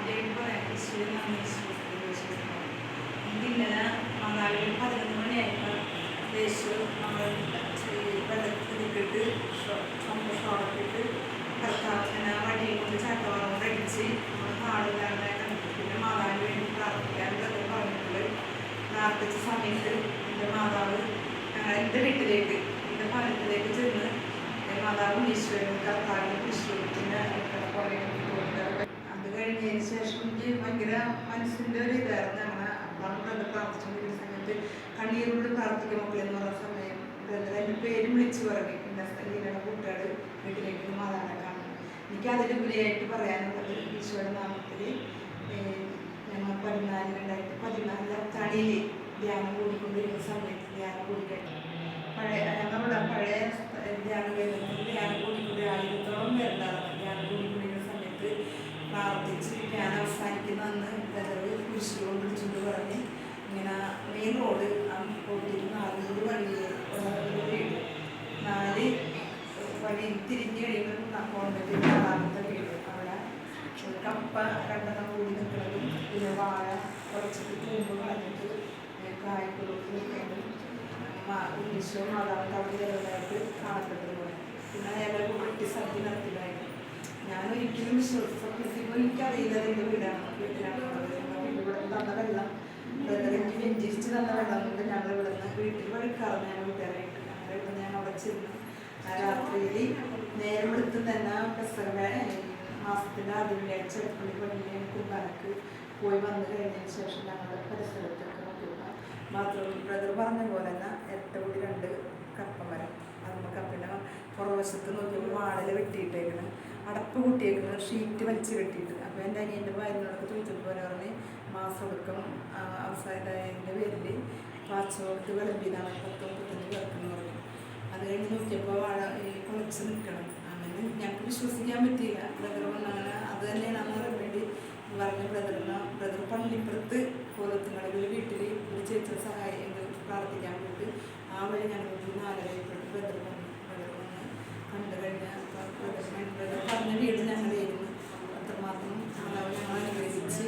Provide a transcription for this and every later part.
Date പറയാം. ഇന്നലെ മംഗാളിൽ 11 മണിയായപ്പോൾ യേശു നമ്മൾ വെള്ളത്തിലിട്ടിട്ട് ഷോളൊക്കെ കർത്താവിനെ വഴിയെ കൊണ്ട് ചാട്ടവാറം അടിച്ച് നമ്മൾ നാടുകാരുടെ കണ്ടു. പിന്നെ മാതാവിന് വേണ്ടി പ്രാർത്ഥിക്കാനുള്ളത് പറഞ്ഞിട്ടുണ്ട്. പ്രാർത്ഥിച്ച സമയത്ത് എൻ്റെ മാതാവ് എൻ്റെ വീട്ടിലേക്ക് എൻ്റെ ഭവനത്തിലേക്ക് ചെന്ന് മാതാവും ഈശ്വരനും കർത്താവിനും ഈശ്വരത്തിൻ്റെ പോലെ അത് കഴിഞ്ഞതിന് ശേഷം എനിക്ക് ഭയങ്കര മനസ്സിൻ്റെ ഒരു ഇതായിരുന്നു. അങ്ങനെ അപ്പോഴാണ് പ്രാർത്ഥിച്ചുകൊണ്ടിരിക്കുന്ന സമയത്ത് കണ്ണീരോട് പ്രാർത്ഥിക്കും മക്കളെന്ന് പറഞ്ഞ സമയം എൻ്റെ പേര് വിളിച്ചു പറഞ്ഞു. പിന്നെ ലീലയുടെ കൂട്ടുകാർ വീട്ടിലേക്ക് മാതാവിനെ കാണുന്നു. എനിക്ക് അതിലുപരിയായിട്ട് പറയാനുള്ളത് ഈശോയുടെ നാമത്തിൽ ഞങ്ങൾ 2014 തടിയിൽ ധ്യാനം കൂടിക്കൊണ്ടിരിക്കുന്ന സമയത്ത് ധ്യാനം കൂടിക്കഴിഞ്ഞു. ഞങ്ങളുടെ പഴയ ധ്യാനം കേന്ദ്രത്തിൽ ധ്യാനം കൂടിക്കൊണ്ട് 1000-ഓളം പേരുണ്ടായിരുന്നു. ധ്യാനം കൂടിക്കൊണ്ടിരിക്കുന്ന സമയത്ത് പ്രാർത്ഥിച്ച് ധ്യാനം അവസാനിക്കുന്ന അന്ന് ബ്രദറ് കുരിശുകൊണ്ട് വിളിച്ചുകൊണ്ട് പറഞ്ഞ് ഇങ്ങനെ മെയിൻ റോഡ് റോഡിൽ 4 വഴി വീട് 4 വഴി തിരിഞ്ഞ് കഴിയുമ്പോൾ കോൺവെൻറ്റ് 4ാമത്തെ വീട് അവിടെ കപ്പ 2 കൂടി നിൽക്കുന്നതും പിന്നെ വാഴ കുറച്ചിട്ട് തൂമ്പ് കളഞ്ഞിട്ട് കായ്ക്കുള്ളൂർ നിൽക്കുന്നതും ഉണ്ണീശോ മാതാവിൻ്റെ അവിടെ ചെറുതായിട്ട് കാണപ്പെട്ടതുപോലെ പിന്നെ അയാളെ കുട്ടി സദ്യ നടത്തിയതായിരുന്നു. ഞാൻ ഒരിക്കലും വിശ്വസിക്കുമ്പോൾ എനിക്കറിയില്ല എൻ്റെ വീട്ടിലാണുള്ളത്. ഇവിടെ തന്ന വെള്ളം എനിക്ക് വെഞ്ചിരിച്ച് തന്ന വെള്ളം കൊണ്ട് ഞങ്ങൾ ഇവിടെ നിന്ന് വീട്ടിൽ വഴിക്കാറുണ്ട്. ഞാൻ വീട്ടുകാരായിട്ട് ഞങ്ങൾ ഇവിടെ ഞാൻ അവിടെ ചെന്ന് രാത്രിയിൽ നേരം എടുത്ത് തന്നെ മാസത്തിൻ്റെ ആദ്യ വെള്ളിയാഴ്ച ചെറുപ്പള്ളി പള്ളിയിൽ കുർബാനക്ക് പോയി വന്നു കഴിഞ്ഞതിന് ശേഷം ഞങ്ങളുടെ പരിസരത്തൊക്കെ നോക്കിയപ്പോൾ ബാത്റൂമിൽ ബ്രദർ പറഞ്ഞ പോലെ തന്നെ 8 കൂടി 2 കപ്പമരം അത് നമുക്ക് കപ്പിൻ്റെ പുറവശത്ത് നോക്കിയപ്പോൾ വാടല വെട്ടിയിട്ടേക്കണം, അടപ്പ് കൂട്ടിയേക്കുന്നത് ഷീറ്റ് വലിച്ച് കെട്ടിയിട്ട്. അപ്പോൾ എൻ്റെ അനിയൻ്റെ ഭാര്യനോടൊക്കെ ചോദിച്ചപ്പോൾ പറഞ്ഞ് മാസമൊടുക്കം അവസാനത്തിൻ്റെ പേരിൽ പാച്ചോട്ട് വിളമ്പിയതാണ് 10-35 പേർക്കെന്ന് പറഞ്ഞു. അത് കഴിഞ്ഞ് നോക്കിയപ്പോൾ വാഴ കുളച്ച് നിൽക്കണം. അങ്ങനെ ഞങ്ങൾക്ക് വിശ്വസിക്കാൻ പറ്റിയില്ല. ബ്രദർ അങ്ങനെ അത് തന്നെയാണ് അന്ന് വേണ്ടി പറഞ്ഞ ബ്രദർ പള്ളിപ്പുറത്ത് കോലത്തുങ്ങളിൽ വീട്ടിൽ ഒരു ചേച്ചിയുടെ സഹായം പ്രാർത്ഥിക്കാൻ പോയിട്ട് ആ വഴി ഞങ്ങൾ 4:30 ബ്രദർ വന്ന് കണ്ടു കഴിഞ്ഞാൽ ബ്രദർ പറഞ്ഞ വീട് ഞങ്ങളായിരുന്നു. അത്രമാത്രം മാതാവ് ഞങ്ങൾ അനുഗ്രഹിച്ച്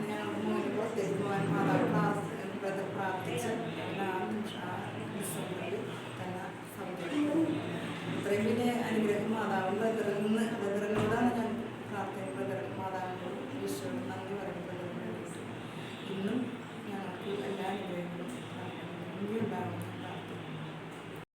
ഞങ്ങൾക്ക് മോനെ പുറത്തേക്ക് പോകാൻ മാതാവ് ബ്രദർ പ്രാർത്ഥിച്ച് ഡിസംബറിൽ തന്നെ സൗകര്യം. ഇത്രയും വലിയ അനുഗ്രഹം മാതാവും ബ്രദറിൽ